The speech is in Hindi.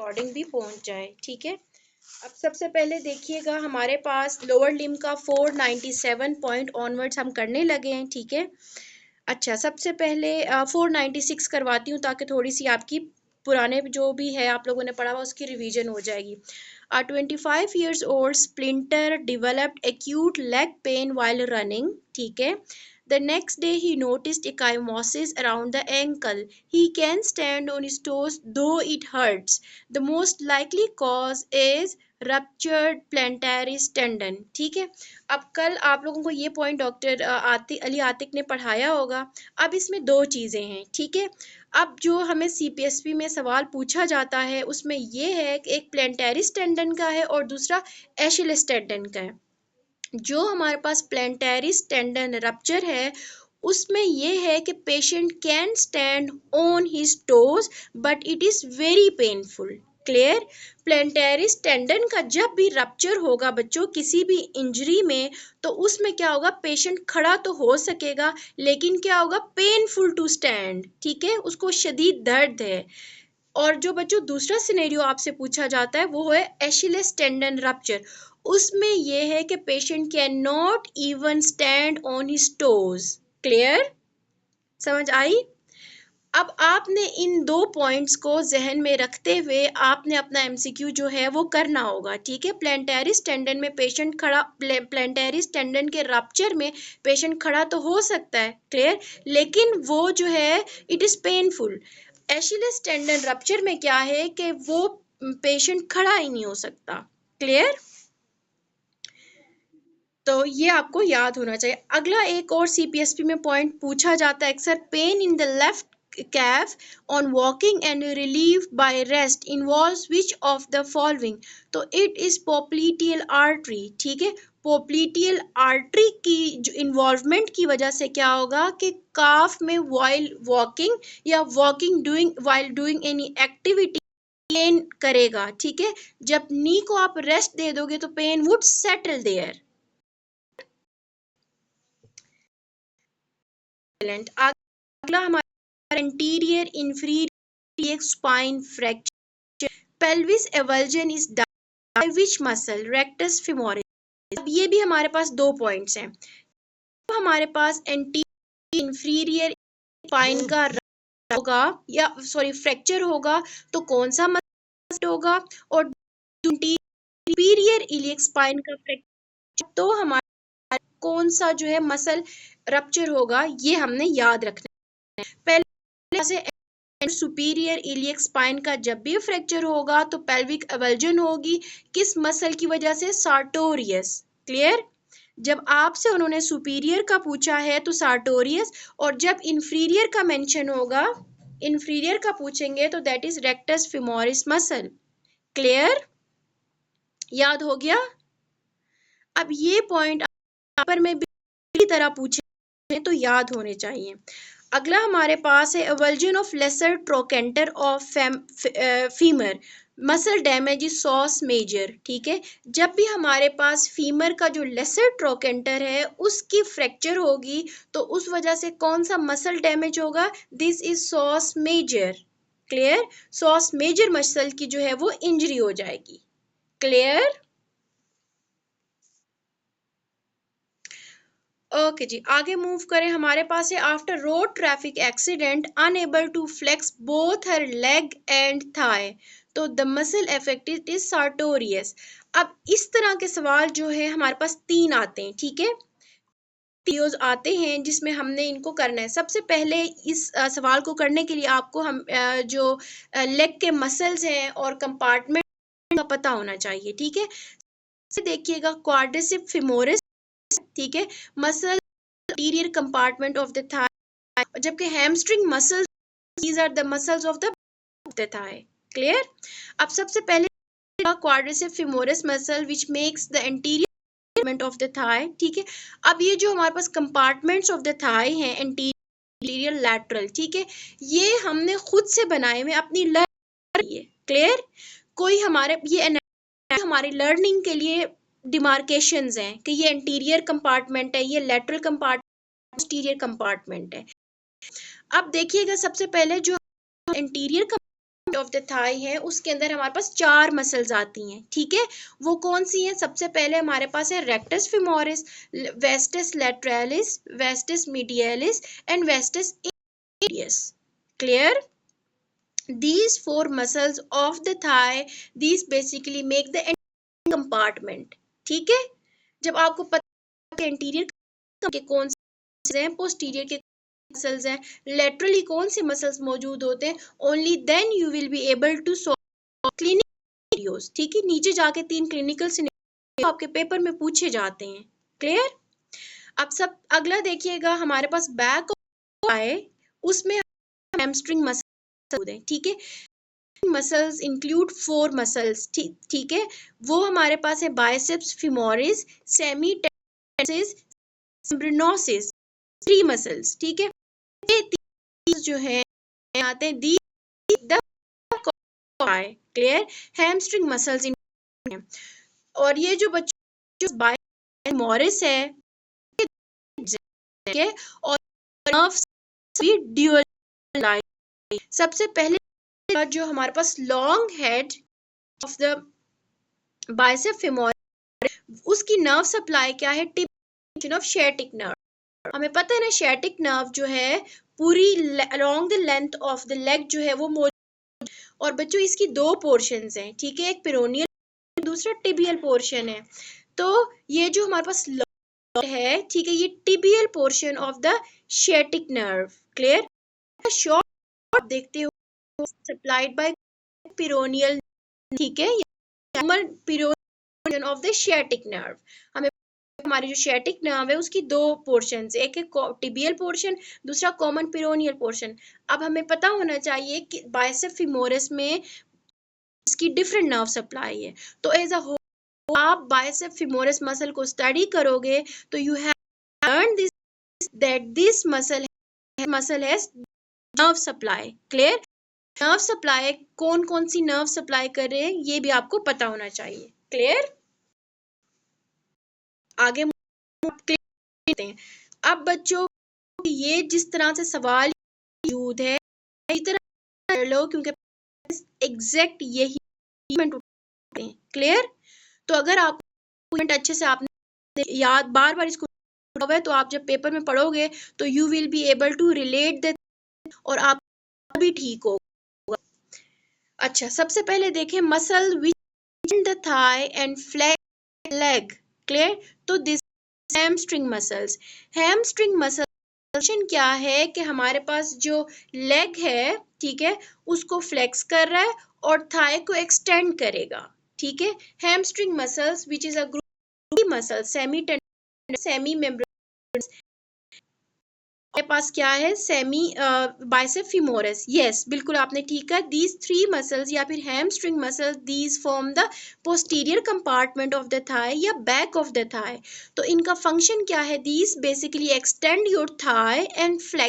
रिकॉर्डिंग भी पहुंच जाए, ठीक है। अब सबसे पहले देखिएगा हमारे पास लोअर लिम्ब का 497 पॉइंट ऑनवर्ड्स हम करने लगे हैं, ठीक है। अच्छा, सबसे पहले 496 करवाती हूँ ताकि थोड़ी सी आपकी पुराने जो भी है आप लोगों ने पढ़ा हुआ उसकी रिवीजन हो जाएगी। 25 years old Splinter developed acute leg pain while running, ठीक है। The next day he noticed ecchymosis around the ankle. He can stand on his toes though it hurts. The most likely cause is ruptured plantaris tendon, ठीक है। अब कल आप लोगों को ये पॉइंट डॉक्टर अली आतिक ने पढ़ाया होगा। अब इसमें दो चीज़ें हैं, ठीक है। अब जो हमें सीपीएसपी में सवाल पूछा जाता है उसमें ये है कि एक प्लेंटेरिस टेंडन का है और दूसरा एशियलिस टेंडन का है। जो हमारे पास प्लेंटेरिस टेंडन रप्चर है उसमें यह है कि patient can stand on his toes but it is very painful, clear. Plantaris tendon का जब भी रप्चर होगा बच्चों किसी भी इंजरी में तो उसमें क्या होगा, पेशेंट खड़ा तो हो सकेगा लेकिन क्या होगा, पेनफुल टू स्टैंड, ठीक है, उसको शदीद दर्द है। और जो बच्चों दूसरा सिनेरियो आपसे पूछा जाता है वो है एशियलिस टेंडन रप्चर। उसमें यह है कि patient can not even stand on his toes, clear, समझ आई। अब आपने इन दो पॉइंट्स को जहन में रखते हुए आपने अपना एमसीक्यू जो है वो करना होगा, ठीक है। प्लेंटेरिस टेंडन में पेशेंट खड़ा, प्लेंटेरिस टेंडन के रप्चर में पेशेंट खड़ा तो हो सकता है, क्लियर, लेकिन वो जो है it is painful. Achilles tendon rupture में क्या है कि वो पेशेंट खड़ा ही नहीं हो सकता, क्लियर। तो ये आपको याद होना चाहिए। अगला एक और सीपीएसपी में पॉइंट पूछा जाता है अक्सर, pain in the left calf on walking and relief by rest involves which of the following? तो it is popliteal artery, ठीक है। पोप्लीटियल आर्टरी की जो इन्वॉल्वमेंट की वजह से क्या होगा कि काफ में while walking या walking doing while doing any activity pain करेगा, ठीक है। जब नी को आप रेस्ट दे दोगे तो पेन वुड सेटल देयर। अगला हमारा anterior inferior spine fracture, pelvis avulsion is by which muscle, rectus femoris. अब ये भी हमारे पास दो पॉइंट्स हैं। तो हमारे पास एंटीरियर इंफीरियर स्पाइन का होगा या सॉरी फ्रैक्चर होगा तो कौन सा मसल होगा, और सुपीरियर इलियक स्पाइन का फ्रैक्चर तो हमारा कौन सा जो है मसल रप्चर होगा, ये हमने याद रखना है। पहले से सुपीरियर इलियक स्पाइन का जब भी फ्रैक्चर होगा तो पेल्विक एवल्जन होगी, किस मसल की वजह से, सार्टोरियस, क्लियर। जब आपसे उन्होंने सुपीरियर का पूछा है तो सार्टोरियस, और जब इंफीरियर का मेंशन होगा, इंफीरियर का पूछेंगे तो that is rectus femoris muscle, clear, याद हो गया। अब ये पॉइंट पर में भी तरह पूछे तो याद होने चाहिए। अगला हमारे पास है avulsion of lesser trochanter of femur, muscle damage is psoas major, ठीक है। जब भी हमारे पास फीमर का जो लेसर ट्रोकेंटर है उसकी फ्रैक्चर होगी तो उस वजह से कौन सा मसल डैमेज होगा, this is psoas major, clear. Psoas major muscle की जो है वो इंजरी हो जाएगी, क्लियर। ओके जी, आगे मूव करें। हमारे पास है after road traffic accident unable to flex both her leg and thigh, तो the muscle affected is sartorius. अब इस तरह के सवाल जो है हमारे पास तीन आते हैं, ठीक है, वीडियोज आते हैं जिसमें हमने इनको करना है। सबसे पहले इस सवाल को करने के लिए आपको हम जो लेग के मसल्स हैं और कंपार्टमेंट का पता होना चाहिए, ठीक है। देखिएगा क्वाड्रिसेप्स फेमोरिस, ठीक है, muscle anterior compartment of the thigh, जबकि hamstring muscles these are the muscles of the thigh, clear। अब सबसे पहले quadriceps femoris muscle which makes the anterior compartment of the thigh, ठीक है। अब ये जो हमारे पास compartments of the thigh हैं anterior lateral, ठीक है, ये हमने खुद से बनाए हुए अपनी लर्निंग, क्लियर। कोई हमारे ये हमारी लर्निंग के लिए डिमार्केशंस हैं कि ये एंटीरियर कंपार्टमेंट है, ये लेटरल कंपार्टमेंट, पोस्टीरियर कंपार्टमेंट है। अब देखिएगा सबसे पहले जो एंटीरियर ऑफ द थाई है उसके अंदर हमारे पास 4 मसल्स आती हैं, ठीक है। वो कौन सी हैं? सबसे पहले हमारे पास है rectus femoris, vastus lateralis, vastus medialis and vastus inferius. Clear? These 4 muscles of the thigh, these basically make the compartment, ठीक है। जब आपको पता है इंटीरियर के कौन से हैं, पोस्टीरियर के मसल्स हैं, लेटरली कौन से मसल्स मौजूद होते हैं, only then you will be able to solve clinical scenarios, ठीक है। नीचे जाके 3 क्लिनिकल सिनेरियो आपके पेपर में पूछे जाते हैं। क्लियर? अब सब अगला देखिएगा, हमारे पास बैक आए उसमें हैमस्ट्रिंग मसल है, ठीक है। मसल्स इंक्लूड 4 मसल्स, ठीक है। वो हमारे पास है बाइसेप्स फीमोरिस, सेमीटेंसिस, सिम्ब्रिनोसिस, 3 मसल्स, ठीक है। ये 3 जो है आते हैं दी द क्लियर हैमस्ट्रिंग मसल्स इन। और ये जो बच्चों बाइसेप्स है और नर्व्स भी ड्यूअल। सबसे पहले जो हमारे पास long head of the bicep femoris, उसकी नर्व सप्लाई क्या है? Tip of sciatic nerve. हमें पता है ना, शेटिक नर्व जो है पूरी along the length of the leg जो है वो मौजूद। और बच्चों इसकी 2 पोर्शंस हैं, ठीक है। एक पेरोनियल, दूसरा टिबियल पोर्शन है। तो ये जो हमारे पास है, ठीक है, ये tibial portion of the sciatic nerve. Clear? Short देखते हो सप्लाइड बाय पेरोनियल, ठीक है, peroneal of the sciatic nerve. हमें हमारी जो शेटिक नर्व है उसकी 2 पोर्शन, एक है टिबियल पोर्शन, दूसरा कॉमन पेरोनियल पोर्शन। अब हमें पता होना चाहिए कि बाइसेप फीमोरिस में इसकी डिफरेंट नर्व सप्लाई है। तो एज अ होल आप बाइसेप फीमोरिस मसल को स्टडी करोगे तो you have learn this that this muscle has nerve supply. Clear? Nerve supply कौन कौन सी नर्व सप्लाई कर रहे हैं ये भी आपको पता होना चाहिए। क्लियर? आगे करते हैं। अब बच्चों ये जिस तरह से सवाल मौजूद है इस तरह कर लो क्योंकि एग्जैक्ट यही उठाते हैं। क्लियर? तो अगर आपको अच्छे से आपने याद बार बार इसको है तो आप जब पेपर में पढ़ोगे तो you will be able to relate the और आप भी ठीक होगा। अच्छा, सबसे पहले देखें muscle which in the thigh and flag leg. Clear? तो this hamstring muscles. Hamstring muscle function क्या है कि हमारे पास जो लेग है, ठीक है, उसको फ्लेक्स कर रहा है और थाई को एक्सटेंड करेगा, ठीक है। Hamstring muscles which is a group muscle semi membranes के पास क्या है? Semi bicep femoris. यस, बिल्कुल आपने ठीक है। दीज 3 मसल्स या फिर hamstring muscles these form the posterior compartment of the thigh या बैक ऑफ द थाई। तो इनका फंक्शन क्या है? These basically extend your thigh and flex